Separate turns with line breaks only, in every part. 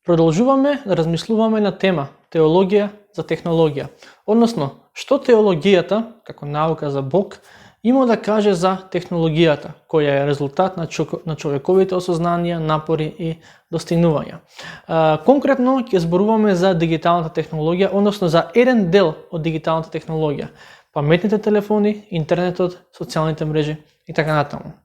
Продолжуваме да размислуваме на тема теологија за технологија. Односно, што теологијата, како наука за Бог, има да каже за технологијата, која е резултат на човековите осознанија, напори и достигнувања. Конкретно ќе зборуваме за дигиталната технологија, односно за еден дел од дигиталната технологија: паметните телефони, интернетот, социјалните мрежи и така натаму.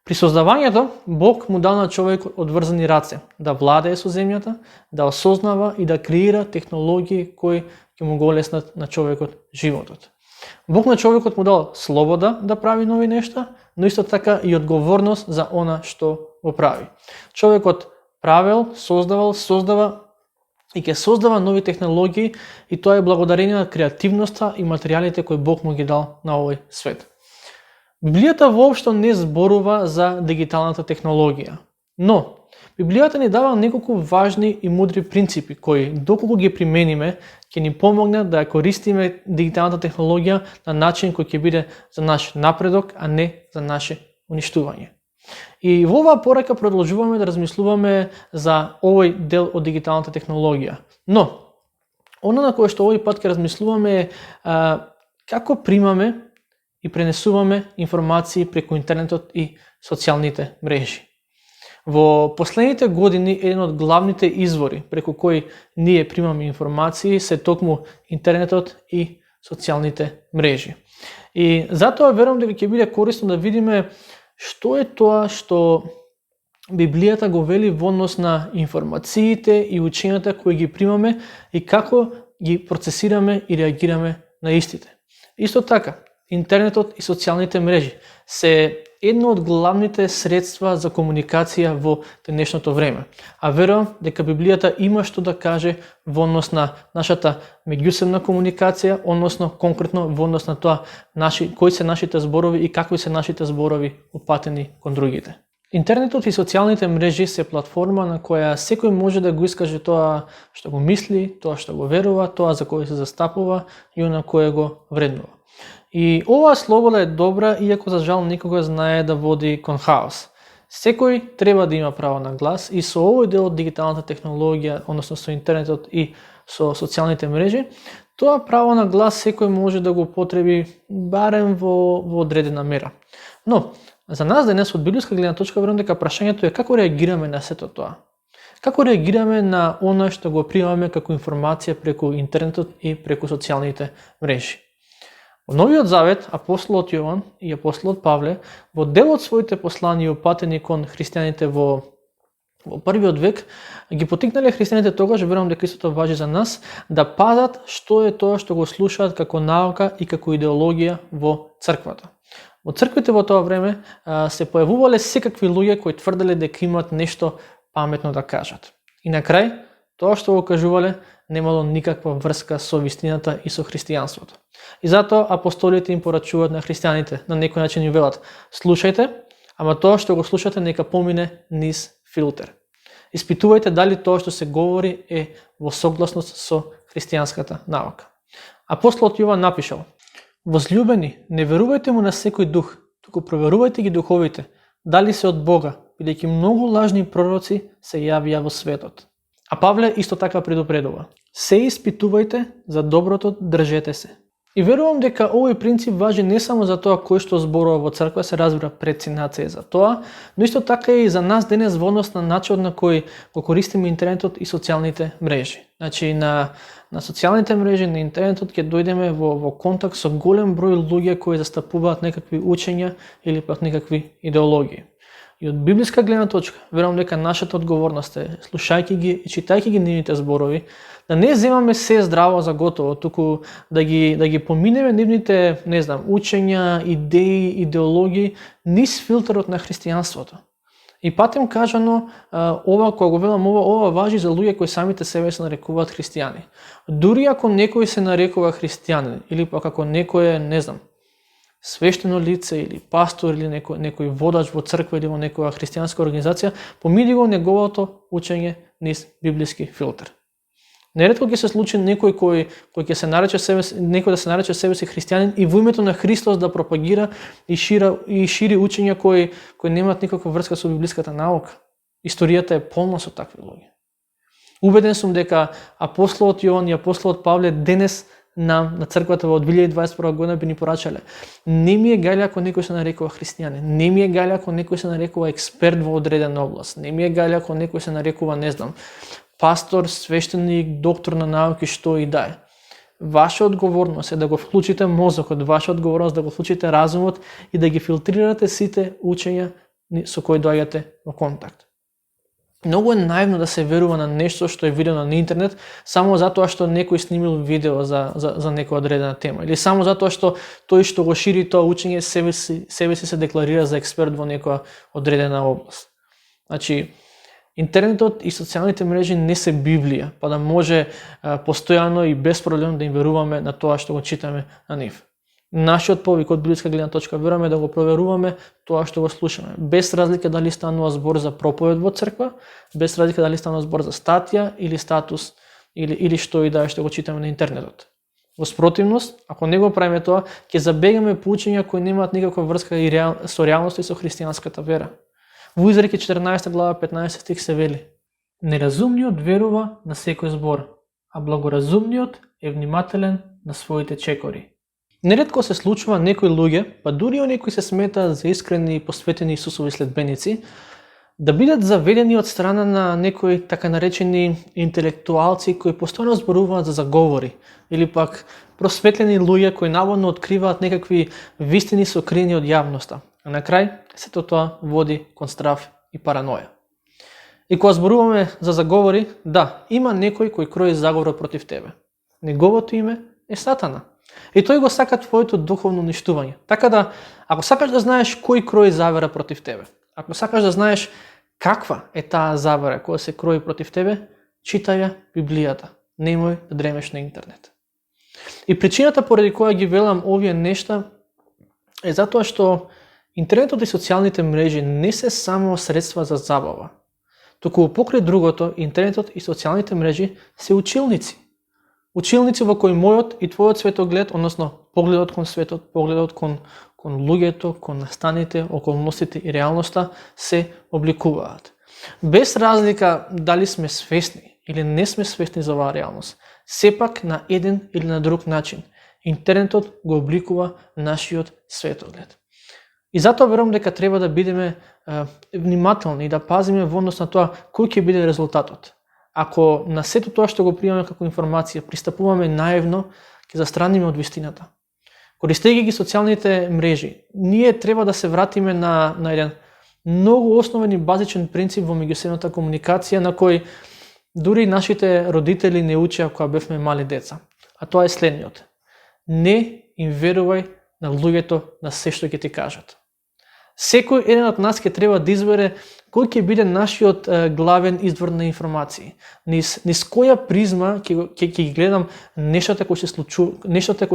При создавањето, Бог му дал на човекот одврзани раце да владее со земјата, да осознава и да креира технологии кои ќе му го олеснат на човекот животот. Бог на човекот му дал слобода да прави нови нешта, но исто така и одговорност за она што го прави. Човекот правел, создава и ќе создава нови технологии, и тоа е благодарение на креативноста и материјалите кои Бог му ги дал на овој свет. Библијата воопшто не зборува за дигиталната технологија, но Библијата ни дава неколку важни и мудри принципи кои, доколку ги примениме, ќе ни помогнат да ја користиме дигиталната технологија на начин кој ќе биде за наш напредок, а не за наше уништување. И во оваа порака продолжуваме да размислуваме за овој дел од дигиталната технологија. Но, она на кое што овој пат ќе размислуваме е како примаме и пренесуваме информации преку интернетот и социјалните мрежи. Во последните години еден од главните извори преку кои ние примаме информации се токму интернетот и социјалните мрежи. И затоа верувам дека ќе биде корисно да видиме што е тоа што Библијата го вели во однос на информациите и учењата кои ги примаме и како ги процесираме и реагираме на истите. Исто така, интернетот и социјалните мрежи се едно од главните средства за комуникација во денешното време. А верувам дека Библијата има што да каже во однос на нашата меѓусебна комуникација, односно конкретно во однос на тоа кои се нашите зборови и какви се нашите зборови упатени кон другите. Интернетот и социјалните мрежи се платформа на која секој може да го искаже тоа што го мисли, тоа што го верува, тоа за кој се застапува и на кое го вреднува. И оваа слобода е добра, иако за жал никога знае да води кон хаос. Секој треба да има право на глас и со овој дел од дигиталната технологија, односно со интернетот и со социјалните мрежи, тоа право на глас секој може да го употреби барем во одредена мера. Но, за нас денес од библиска гледна точка верувам дека прашањето е како реагираме на сето тоа. Како реагираме на она што го примаме како информација преку интернетот и преку социјалните мрежи. Во Новиот Завет, апостолот Јован и апостолот Павле, во дел од своите посланија упатени кон христијаните во првиот век, ги потикнале христијаните тогаш, верувам дека истото важи за нас, да пазат што е тоа што го слушаат како наука и како идеологија во црквата. Во црквите во тоа време се појавувале секакви луѓе кои тврделе дека имаат нешто паметно да кажат. И на крај, тоа што го кажувале немало никаква врска со вистината и со христијанството. И затоа апостолите им порачуваат на христијаните, на некој начин им велат: слушајте, ама тоа што го слушате нека помине низ филтер. Испитувајте дали тоа што се говори е во согласност со христијанската наука. Апостолот Јован напишал: возлюбени, не верувајте му на секој дух, туку проверувајте ги духовите, дали се од Бога, бидејќи многу лажни пророци се јавија во светот. А Павле исто така предупредува: се испитувајте, за доброто држете се. И верувам дека овој принцип важи не само за тоа кој што зборува во црква, се разбира преценација за тоа, но исто така и за нас денес во однос на начинот на кој го користиме интернетот и социјалните мрежи. Значи на социјалните мрежи, на интернетот ќе дојдеме во контакт со голем број луѓе кои застапуваат некакви учења или пак некакви идеологии. И од библиска гледна точка, верувам дека нашата одговорност е, слушајќи ги и читајќи ги нивните зборови, да не земаме се здраво за готово, туку да ги поминеме нивните, учења, идеи, идеологии низ филтерот на христијанството. И патем кажано, ова кога го велам ова важи за луѓе кои самите себе се нарекуваат христијани. Дури ако некој се нарекува христијанин или пак ако некој е, свештено лице или пастор или некој водач во црква или во некоја христијанска организација, помиди го неговото учење низ библиски филтер. Неретко ќе се случи некој кој ќе се нарече себе си христијанин и во името на Христос да пропагира и шири учења кои немаат никаква врска со библиската наука. Историјата е полна со такви луѓе. Убеден сум дека апостолот Јован и апостолот Павле денес нам на црквата во 2021 година би ни порачале. Не ми е гајле ако некој се нарекува христијанин, не ми е гајле ако некој се нарекува експерт во одредена област, не ми е гајле ако некој се нарекува, не знам, пастор, свештеник, доктор на науки, што и да е. Ваша одговорност е да го вклучите мозокот, ваша одговорност да го вклучите разумот и да ги филтрирате сите учења со кои доаѓате во контакт. Многу е наивно да се верува на нешто што е видено на интернет само затоа што некој снимил видео за некоја одредена тема или само затоа што тој што го шири тоа учење себе си се декларира за експерт во некоја одредена област. Значи, интернетот и социјалните мрежи не се Библија, па да може постојано и без проблем да им веруваме на тоа што го читаме на нив. Нашиот повик од библиска гледна точка веруваме да го проверуваме тоа што го слушаме, без разлика дали станува збор за проповед во црква, без разлика дали станува збор за статија или статус или што и да е што го читаме на интернетот. Во спротивност, ако не го правиме тоа, ќе забегаме по учења кои немаат никаква врска со реалноста и со христијанската вера. Во Изреки 14 глава 15 стих се вели: Неразумниот верува на секој збор, а благоразумниот е внимателен на своите чекори. Неретко се случува некои луѓе, па дури оние кои се сметаат за искрени и посветени Исусови следбеници, да бидат заведени од страна на некои така наречени интелектуалци кои постојано зборуваат за заговори, или пак просветлени луѓе кои наводно откриваат некакви вистини сокрени од јавноста. А на крај, сето тоа води кон страв и параноја. И кога зборуваме за заговори, да, има некој кој крои заговор против тебе. Неговото име е Сатана. И тој го сака твоето духовно уништување. Така да, ако сакаш да знаеш кој крои завера против тебе, ако сакаш да знаеш каква е таа завера која се крои против тебе, читај ја Библијата. Немој да дремеш на интернет. И причината поради која ги велам овие нешта е затоа што интернетот и социјалните мрежи не се само средства за забава. Туку покрај другото, интернетот и социјалните мрежи се училници. Училници во кои мојот и твојот светоглед, односно погледот кон светот, погледот кон луѓето, кон настаните, околностите и реалноста се обликуваат. Без разлика дали сме свесни или не сме свесни за оваа реалност, сепак на еден или на друг начин интернетот го обликува нашиот светоглед. И затоа верувам дека треба да бидеме внимателни и да пазиме во однос на тоа кој ќе биде резултатот. Ако на сето тоа што го примаме како информација пристапуваме наивно, ќе застраниме од вистината. Користејќи ги социјалните мрежи, ние треба да се вратиме на еден многу основен и базичен принцип во меѓусебната комуникација на кој дури нашите родители не учеа кога бевме мали деца. А тоа е следниот: не им верувај на луѓето на се што ќе ти кажат. Секој еден од нас ќе треба да избере кој ќе биде нашиот главен извор на информации. Низ која призма ќе ги гледам нештата кои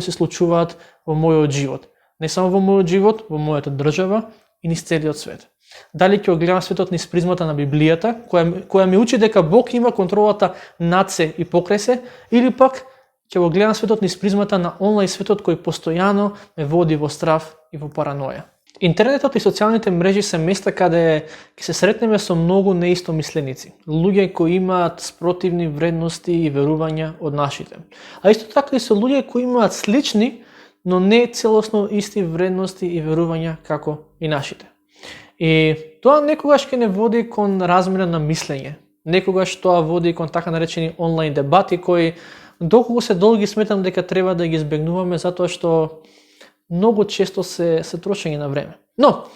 се случуваат во мојот живот. Не само во мојот живот, во мојата држава и низ целиот свет. Дали ќе гледам светот низ призмата на Библијата, која ми учи дека Бог има контролата над се и покрај се, или пак ќе го гледам светот низ призмата на онлайн светот кој постојано ме води во страв и во параноја. Интернетот и социјалните мрежи се места каде ќе се сретнеме со многу неистомисленици, луѓе кои имаат спротивни вредности и верувања од нашите. А исто така и со луѓе кои имаат слични, но не целосно исти вредности и верувања како и нашите. И тоа некогаш ќе не води кон размера на мислење. Некогаш тоа води кон така наречени онлайн дебати кои доколку се долги сметам дека треба да ги избегнуваме затоа што многу често се трошење на време. Но,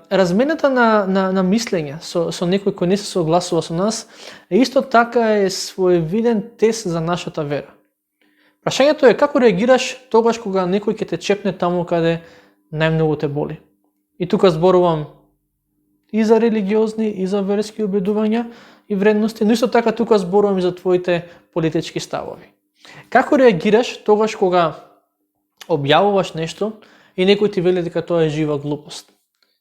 размената на мислење со некој кој не се согласува со нас исто така е своевиден тест за нашата вера. Прашањето е како реагираш тогаш кога некој ќе те чепне таму каде најмногу те боли. И тука зборувам и за религиозни, и за верски убедувања и вредности, но исто така тука зборувам и за твоите политички ставови. Како реагираш тогаш кога објавуваш нешто и некој ти вели дека тоа е жива глупост?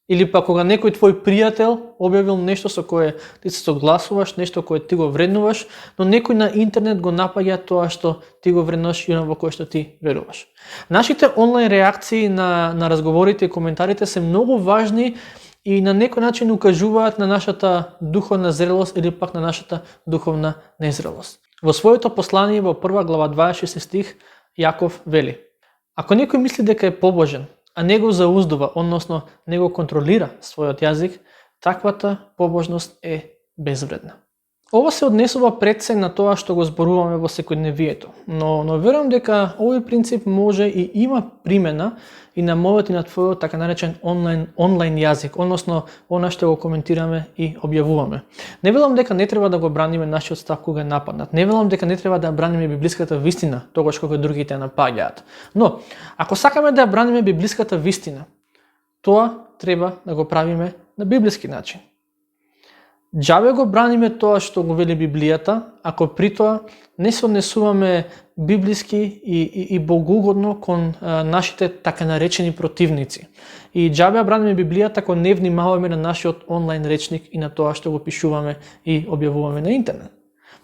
Или па кога некој твој пријател објавил нешто со кое ти се согласуваш, нешто кое ти го вреднуваш, но некој на интернет го напаѓа тоа што ти го вреднуваш и во кое што ти веруваш. Нашите онлайн реакции на разговорите и коментарите се многу важни и на некој начин укажуваат на нашата духовна зрелост или пак на нашата духовна незрелост. Во своето послание во 1 глава 26 стих Јаков вели: ако некој мисли дека е побожен, а не го зауздува, односно не го контролира својот јазик, таквата побожност е безвредна. Ова се однесува пред се на тоа што го зборуваме во секојдневието, но верувам дека овој принцип може и има примена и на мојот и на твојот така наречен онлайн јазик, односно она што го коментираме и објавуваме. Не велам дека не треба да го браниме нашиот став кога е нападнат. Не велам дека не треба да браниме библиската вистина тогаш кога другите напаѓаат. Но ако сакаме да браниме библиската вистина, тоа треба да го правиме на библиски начин. Џабе го браниме тоа што го вели Библијата, ако при тоа не се однесуваме библиски и богоугодно кон нашите така наречени противници. И џабе браниме Библијата ако не внимаваме на нашиот онлайн речник и на тоа што го пишуваме и објавуваме на интернет.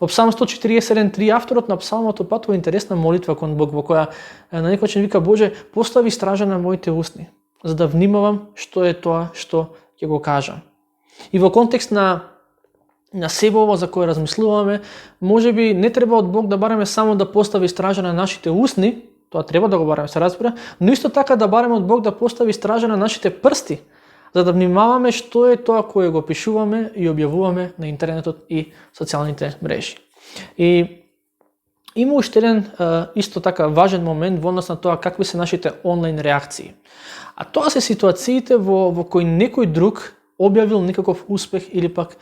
Во Псалм 147:3 авторот на псалмот опатува интересна молитва кон Бог во која на некој начин вика: Боже, постави стража на моите устни, за да внимавам што е тоа што ќе го кажам. И во контекст на себе ова за кое размислуваме, можеби не треба од Бог да бараме само да постави стража на нашите устни, тоа треба да го бараме, се разбира, но исто така да бараме од Бог да постави стража на нашите прсти, за да внимаваме што е тоа кое го пишуваме и објавуваме на интернетот и социјалните мрежи. И има уште еден исто така важен момент во однос на тоа какви се нашите онлайн реакции. А тоа се ситуациите во кои некој друг објавил некаков успех или пак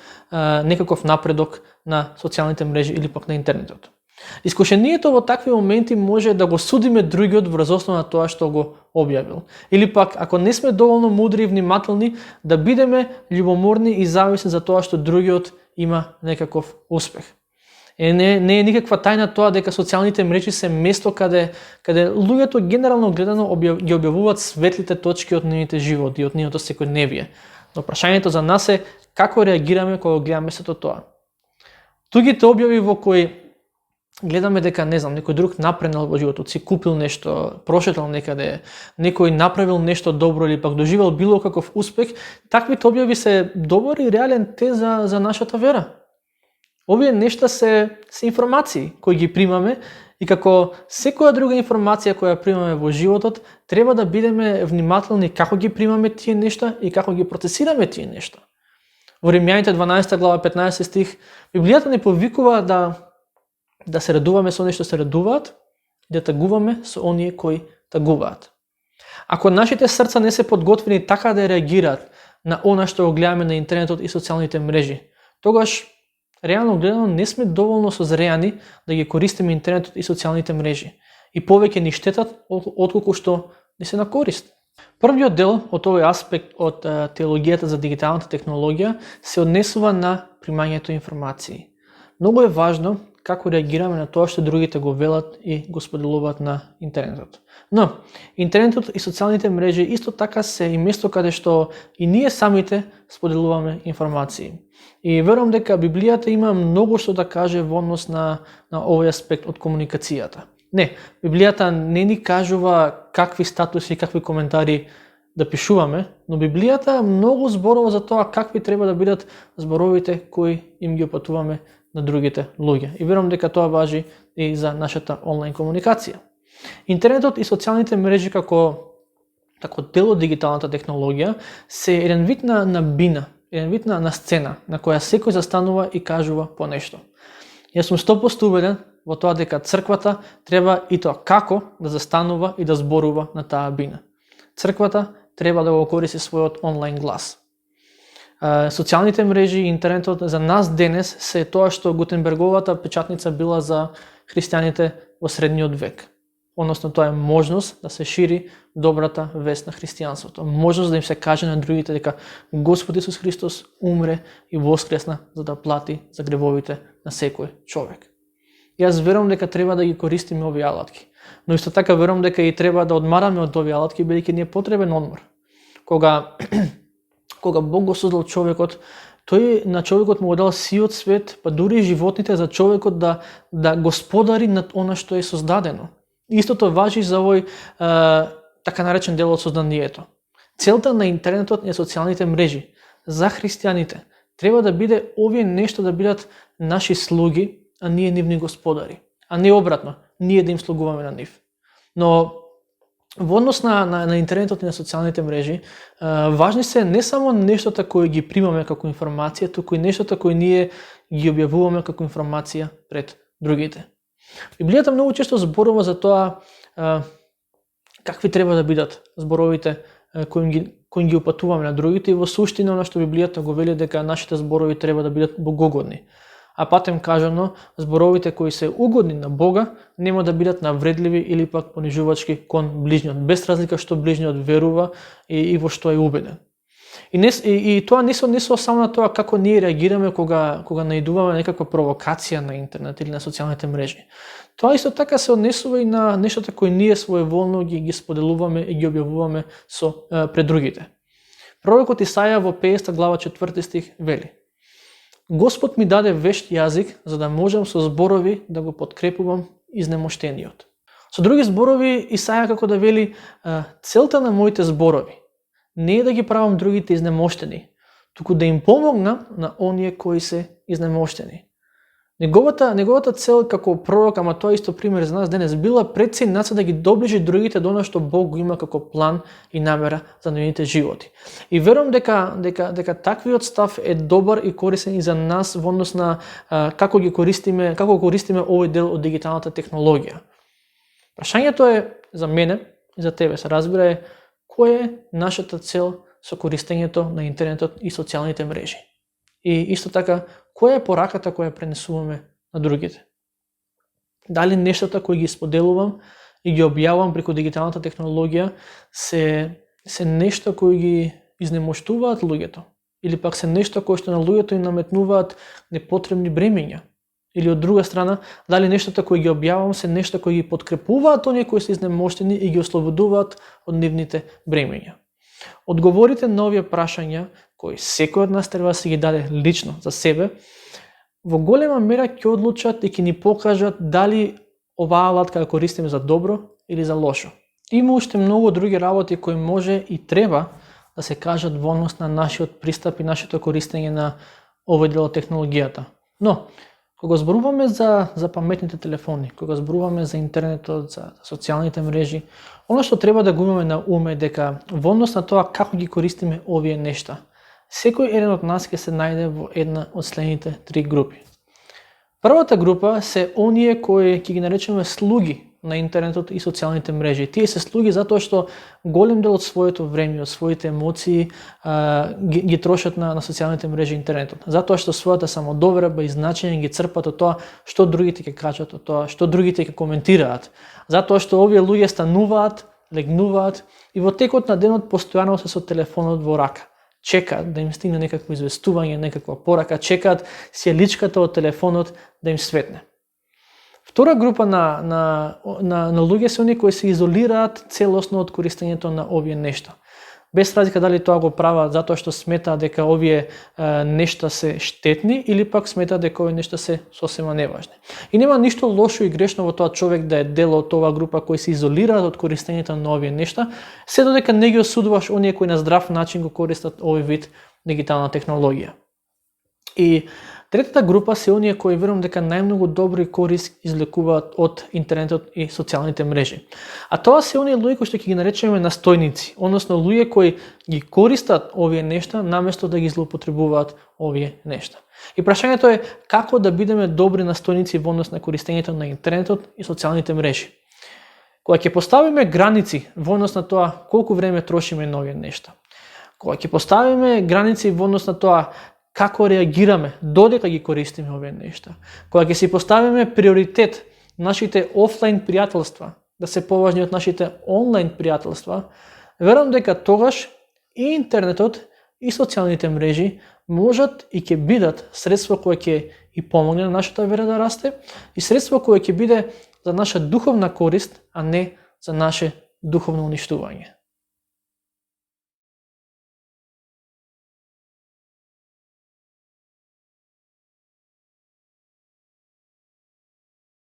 некаков напредок на социјалните мрежи или пак на интернетот. Искушението во такви моменти може да го судиме другиот врз основа на тоа што го објавил. Или пак, ако не сме доволно мудри и внимателни, да бидеме љубоморни и зависни за тоа што другиот има некаков успех. Не е никаква тајна тоа дека социјалните мрежи се место каде луѓето генерално гледано ги објавуваат светлите точки од нивните животи и од нивното секојдневие. Но прашањето за нас е како реагираме кога гледаме сето тоа. Тугите објави во кои гледаме дека, не знам, некој друг напреднал во животот, си купил нешто, прошетал некаде, некој направил нешто добро или пак доживел било каков успех, таквите објави се добар и реален тест за нашата вера. Овие нешта се информации кои ги примаме и како секоја друга информација која примаме во животот, треба да бидеме внимателни како ги примаме тие нешта и како ги процесираме тие нешта. Во Римјаните 12 глава 15 стих, Библијата не повикува да се радуваме со оние што се радуваат и да тагуваме со оние кои тагуваат. Ако нашите срца не се подготвени така да реагираат на она што го гледаме на интернетот и социјалните мрежи, тогаш реално гледано не сме доволно созреани да ги користиме интернетот и социјалните мрежи и повеќе ни штетат отколку што ни се на корист. Првиот дел од овој аспект од теологијата за дигиталната технологија се однесува на примањето информации. Многу е важно како реагираме на тоа што другите го велат и го споделуваат на интернетот. Но интернетот и социјалните мрежи исто така се и место каде што и ние самите споделуваме информации. И верувам дека Библијата има многу што да каже во однос на овој аспект од комуникацијата. Не, Библијата не ни кажува какви статуси и какви коментари да пишуваме, но Библијата многу зборува за тоа какви треба да бидат зборовите кои им ги опатуваме на другите луѓе. И верувам дека тоа важи и за нашата онлайн комуникација. Интернетот и социјалните мрежи како дел од дигиталната технологија се еден вид на бина, еден вид на сцена на која секој застанува и кажува по нешто. Јас сум 100% убеден во тоа дека црквата треба и тоа како да застанува и да зборува на таа бина. Црквата треба да го користи својот онлайн глас. Социјалните мрежи и интернетот за нас денес се тоа што Гутенберговата печатница била за христијаните во средниот век. Односно тоа е можност да се шири добрата вест на христијанството. Можност да им се каже на другите дека Господ Исус Христос умре и воскресна за да плати за гревовите на секој човек. Јас верувам дека треба да ги користиме овие алатки. Но исто така верувам дека и треба да одмараме од овие алатки, бидејќи ни е потребен одмор. Кога Бог го создал човекот, тој на човекот му го дал сиот свет, па дури и животните за човекот да господари над она што е создадено. Истото важи за овој така наречен дел од созданието. Целта на интернетот и социјалните мрежи за христијаните треба да биде овие нешто да бидат наши слуги, а ние нивни господари. А не обратно, ние да им слугуваме на нив. Но во однос на интернетот и на социјалните мрежи, важни се не само нештота кои ги примаме како информација, туку и нештота кои ние ги објавуваме како информација пред другите. Библијата многу често зборува за тоа какви треба да бидат зборовите кои ги упатуваме на другите, и во суштина она што Библијата го вели дека нашите зборови треба да бидат богогодни. А патем кажано, зборовите кои се угодни на Бога нема да бидат навредливи или пак понижувачки кон ближниот, без разлика што ближниот верува и во што е убеден. И тоа не со само на тоа како ние реагираме кога наидуваме некаква провокација на интернет или на социјалните мрежи. Тоа исто така се однесува и на нештата кои ние своеволно ги споделуваме и ги објавуваме пред другите. Пророкот Исаја во 50 глава 4 стих вели: Господ ми даде вешт јазик, за да можам со зборови да го подкрепувам изнемоштениот. Со други зборови, Исаја како да вели, целта на моите зборови не е да ги правам другите изнемоштени, туку да им помогнам на оние кои се изнемоштени. Неговата цел како пророк, ама тоа исто пример за нас денес, била пред се да ги доближи другите до она што Бог го има како план и намера за нивните животи. И верувам дека таквиот став е добар и корисен и за нас во однос на како користиме овој дел од дигиталната технологија. Прашањето е за мене и за тебе, се разбира, која е нашата цел со користењето на интернетот и социјалните мрежи. И исто така, која е пораката која пренесуваме на другите? Дали нештата кои ги споделувам и ги објавам преку дигиталната технологија се нешто кои ги изнемоштуваат луѓето? Или пак се нешто кои што на луѓето им наметнуваат непотребни бремења? Или од друга страна, дали нештата кои ги објавам се нешто кои ги подкрепуваат оние кои се изнемоштени и ги ослободуваат од нивните бремења? Одговорите на овие прашања, кои секој од нас треба да се ги даде лично за себе, во голема мера ќе одлучат и ќе ни покажат дали оваа алатка ја користиме за добро или за лошо. Има уште многу други работи кои може и треба да се кажат во однос на нашиот пристап и нашето користење на овој дел од технологијата. Но, кога зборуваме за паметните телефони, кога зборуваме за интернетот, за социјалните мрежи, она што треба да го имаме на уме дека во однос на тоа како ги користиме овие нешта, секој еден од нас ќе се најде во една од следните три групи. Првата група се оние кои ќе ги наречеме слуги на интернетот и социјалните мрежи. Тие се слуги затоа што голем дел од своето време, од своите емоции ги трошат на социјалните мрежи и интернетот. Затоа што својата самодоверба и значење ги црпат од тоа што другите ќе кажат, од тоа што другите ќе коментираат. Затоа што овие луѓе стануваат, легнуваат и во текот на денот постојано се со телефонот во рака. Чекаат да им стигне некакво известување, некаква порака, чекаат сјаличката од телефонот да им светне. Втора група на луѓе се оние кои се изолираат целосно од користењето на овие нешта. Без разлика дали тоа го прават затоа што сметаат дека овие нешта се штетни или пак сметаат дека овие нешта се сосема неважни. И нема ништо лошо и грешно во тоа човек да е дел од оваа група кои се изолираат од користењето на овие нешта, се додека не ги осудуваш оние кои на здрав начин го користат овој вид дигитална технологија. И третата група се оние кои верувам дека најмногу добро и корист извлекуваат од интернетот и социјалните мрежи. А тоа се оние луѓе кои што ќе ги наречеме настојници, односно луѓе кои ги користат овие нешта наместо да ги злоупотребуваат овие нешта. И прашањето е како да бидеме добри настојници во однос на користењето на интернетот и социјалните мрежи. Кога ќе поставиме граници во однос на тоа колку време трошиме на овие нешта, кога ќе поставиме граници во однос на тоа како реагираме додека ги користиме овие нешта, кога ќе си поставиме приоритет нашите офлайн пријателства да се поважни од нашите онлайн пријателства, верувам дека тогаш и интернетот и социјалните мрежи можат и ќе бидат средство кое ќе и помогне на нашата вера да расте и средство кое ќе биде за наша духовна корист, а не за наше духовно уништување.